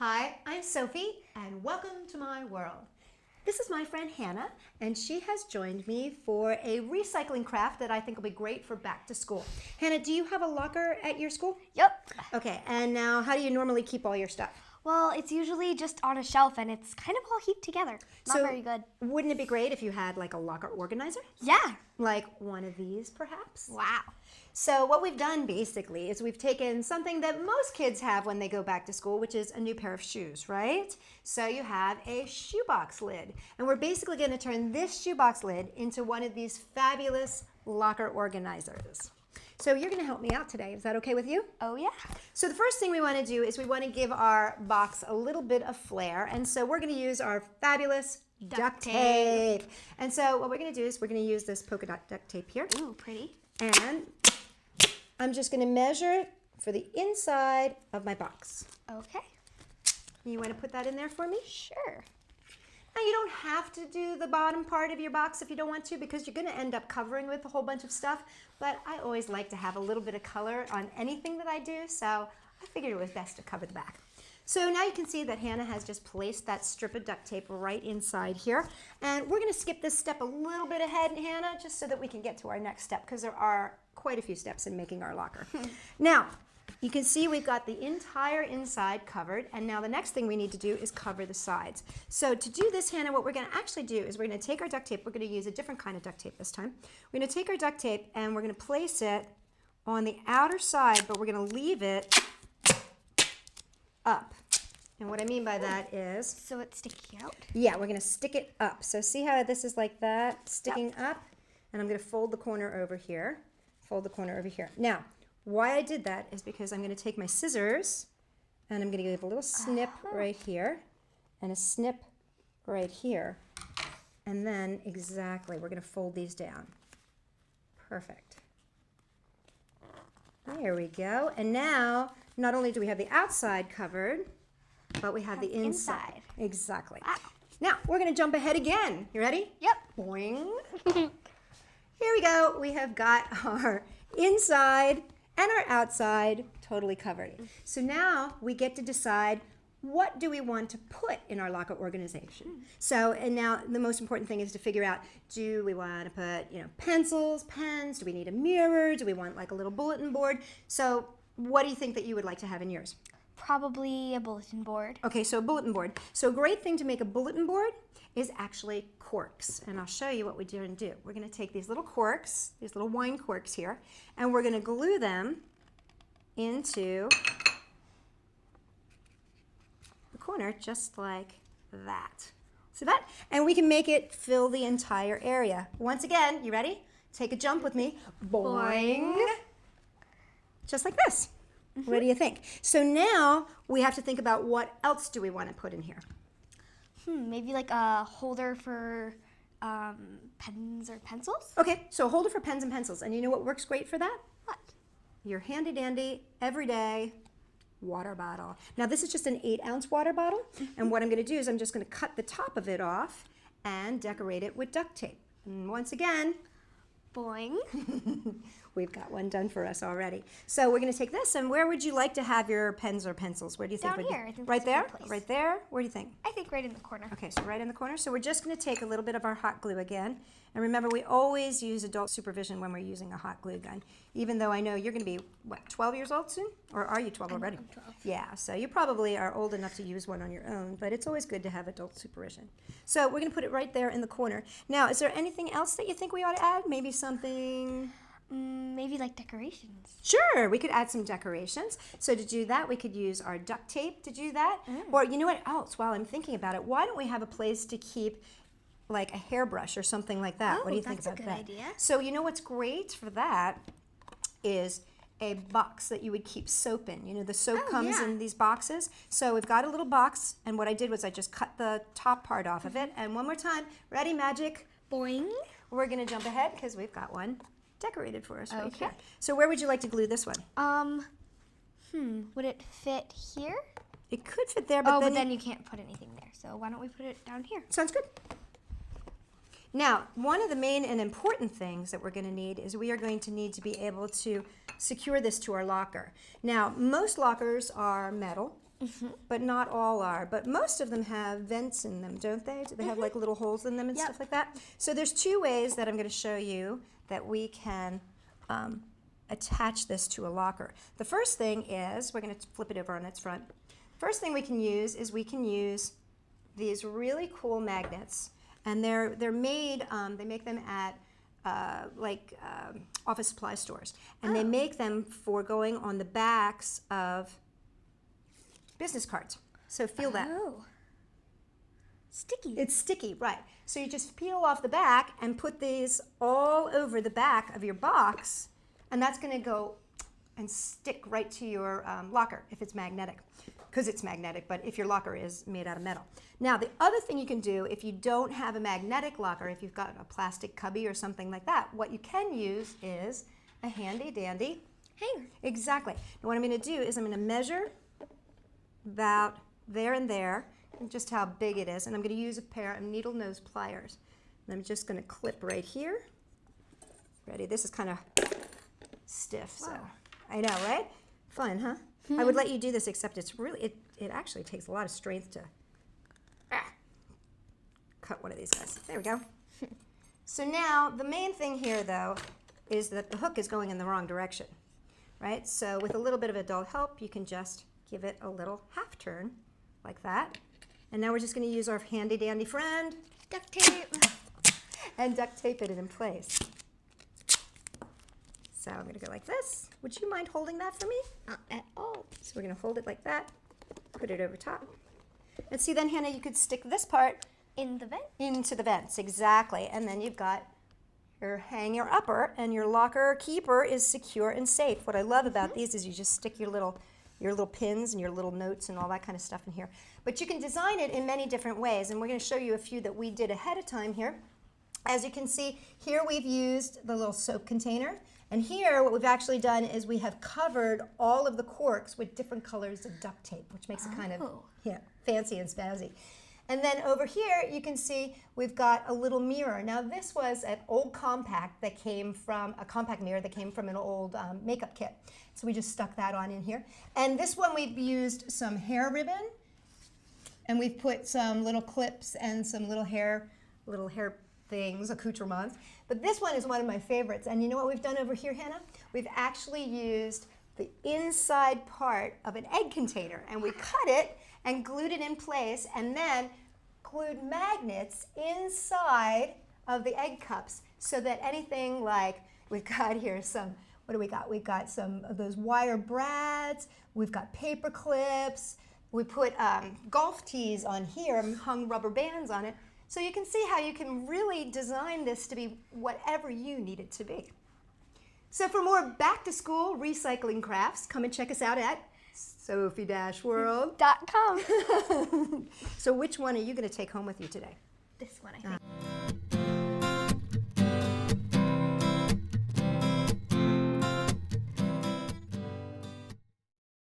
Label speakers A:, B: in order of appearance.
A: Hi, I'm Sophie, and welcome to my world. This is my friend Hannah, and she has joined me for a recycling craft that I think will be great for back to school. Hannah, do you have a locker at your school?
B: Yep.
A: Okay, and now how do you normally keep all your stuff?
B: Well, it's usually just on a shelf and it's kind of all heaped together. Not very good.
A: Wouldn't it be great if you had like a locker organizer?
B: Yeah.
A: Like one of these, perhaps?
B: Wow.
A: So what we've done basically is we've taken something that most kids have when they go back to school, which is a new pair of shoes, right? So you have a shoebox lid. And we're basically going to turn this shoebox lid into one of these fabulous locker organizers. So you're going to help me out today. Is that okay with you?
B: Oh, yeah.
A: So the first thing we want to do is we want to give our box a little bit of flair. And so we're going to use our fabulous duct tape. And so what we're going to do is we're going to use this polka dot duct tape here.
B: Ooh, pretty.
A: And I'm just going to measure for the inside of my box.
B: Okay.
A: You want to put that in there for me?
B: Sure.
A: Now you don't have to do the bottom part of your box if you don't want to, because you're going to end up covering with a whole bunch of stuff. But I always like to have a little bit of color on anything that I do, so I figured it was best to cover the back. So now you can see that Hannah has just placed that strip of duct tape right inside here. And we're going to skip this step a little bit ahead, Hannah, just so that we can get to our next step, because there are quite a few steps in making our locker. Now, you can see we've got the entire inside covered, and now the next thing we need to do is cover the sides. So to do this, Hannah, what we're going to actually do is we're going to take our duct tape. We're going to use a different kind of duct tape this time. We're going to take our duct tape and we're going to place it on the outer side, but we're going to leave it up. And what I mean by that is...
B: So it's sticking out?
A: Yeah, we're going to stick it up. So see how this is like that, sticking up? And I'm going to fold the corner over here. Fold the corner over here. Now, why I did that is because I'm going to take my scissors and I'm going to give a little snip right here and a snip right here. And then exactly, we're going to fold these down. Perfect. There we go. And now, not only do we have the outside covered, but we have the inside. Exactly.
B: Wow.
A: Now, we're going to jump ahead again. You ready?
B: Yep.
A: Boing. Here we go. We have got our inside and our outside totally covered. So now we get to decide, what do we want to put in our locker organization? So, and now the most important thing is to figure out, do we want to put, pencils, pens? Do we need a mirror? Do we want like a little bulletin board? So what do you think that you would like to have in yours?
B: Probably a bulletin board.
A: Okay, so a bulletin board. So a great thing to make a bulletin board is actually corks. And I'll show you what we're going to do. We're going to take these little corks, these little wine corks here, and we're going to glue them into the corner just like that. See that? And we can make it fill the entire area. Once again, you ready? Take a jump with me. Boing. Just like this. What do you think? So now we have to think about what else do we want to put in here.
B: Maybe like a holder for pens or pencils?
A: Okay, so a holder for pens and pencils. And you know what works great for that?
B: What?
A: Your handy dandy, everyday water bottle. Now this is just an 8-ounce water bottle. And what I'm going to do is I'm just going to cut the top of it off and decorate it with duct tape. And once again,
B: Boing.
A: we've got one done for us already. So we're going to take this, and where would you like to have your pens or pencils? Where do you think?
B: Down here. I think
A: right
B: that's a
A: there?
B: good place.
A: Right there? Where do you think?
B: I think right in the corner.
A: Okay, so right in the corner. So we're just going to take a little bit of our hot glue again. And remember, we always use adult supervision when we're using a hot glue gun, even though I know you're going to be, what, 12 years old soon? Or are you 12 already?
B: I'm 12.
A: Yeah, so you probably are old enough to use one on your own, but it's always good to have adult supervision. So we're going to put it right there in the corner. Now, is there anything else that you think we ought to add? Maybe something...
B: Maybe like decorations.
A: Sure, we could add some decorations. So to do that, we could use our duct tape to do that. Or you know what else, while I'm thinking about it, why don't we have a place to keep like a hairbrush or something like that? What do you think about that?
B: That's a good idea.
A: So you know what's great for that is a box that you would keep soap in. You know, the soap comes in these boxes. So we've got a little box, and what I did was I just cut the top part off of it. And one more time, ready, magic?
B: Boing.
A: We're gonna jump ahead because we've got one decorated for us right
B: Okay.
A: here. So where would you like to glue this one?
B: Would it fit here?
A: It could fit there, but
B: then you can't put anything there. So why don't we put it down here?
A: Sounds good. Now, one of the main and important things that we're going to need is we are going to need to be able to secure this to our locker. Now, most lockers are metal, but not all are. But most of them have vents in them, don't they? Do they have like little holes in them and stuff like that? So there's two ways that I'm going to show you that we can attach this to a locker. The first thing is, we're going to flip it over on its front. First thing we can use is we can use these really cool magnets, and they're made. They make them at office supply stores, and they make them for going on the backs of business cards. So feel that.
B: Oh. Sticky.
A: It's sticky, right. So you just peel off the back and put these all over the back of your box, and that's going to go and stick right to your locker if it's magnetic, because it's magnetic, but if your locker is made out of metal. Now, the other thing you can do if you don't have a magnetic locker, if you've got a plastic cubby or something like that, what you can use is a handy dandy
B: hanger.
A: Exactly. Now, what I'm going to do is I'm going to measure about there and there, and just how big it is, and I'm going to use a pair of needle nose pliers. And I'm just going to clip right here. Ready? This is kind of stiff, so I know, right? Fun, huh? I would let you do this, except it's really, it actually takes a lot of strength to cut one of these guys. There we go. So now, the main thing here, though, is that the hook is going in the wrong direction, right? So with a little bit of adult help, you can just give it a little half turn, like that. And now we're just going to use our handy dandy friend,
B: Duct tape.
A: and duct tape it in place. So I'm going to go like this. Would you mind holding that for me?
B: Not at all.
A: So we're going to hold it like that, put it over top. And see then, Hannah, you could stick this part
B: In the vent.
A: into the vents, exactly. And then you've got your hanger upper, and your locker keeper is secure and safe. What I love about these is you just stick your little pins and your little notes and all that kind of stuff in here. But you can design it in many different ways, and we're going to show you a few that we did ahead of time here. As you can see, here we've used the little soap container, and here what we've actually done is we have covered all of the corks with different colors of duct tape, which makes it kind of fancy and spazzy. And then over here, you can see we've got a little mirror. Now this was an old compact that came from, a compact mirror that came from an old makeup kit. So we just stuck that on in here. And this one we've used some hair ribbon, and we've put some little clips and some little hair things, accoutrements. But this one is one of my favorites. And you know what we've done over here, Hannah? We've actually used the inside part of an egg container, and we cut it and glued it in place, and then glued magnets inside of the egg cups, so that anything like, we've got here some, what do we got? We've got some of those wire brads, we've got paper clips, we put golf tees on here and hung rubber bands on it. So you can see how you can really design this to be whatever you need it to be. So for more back-to-school recycling crafts, come and check us out at Sophie-World.com. So which one are you going to take home with you today?
B: This one, I think.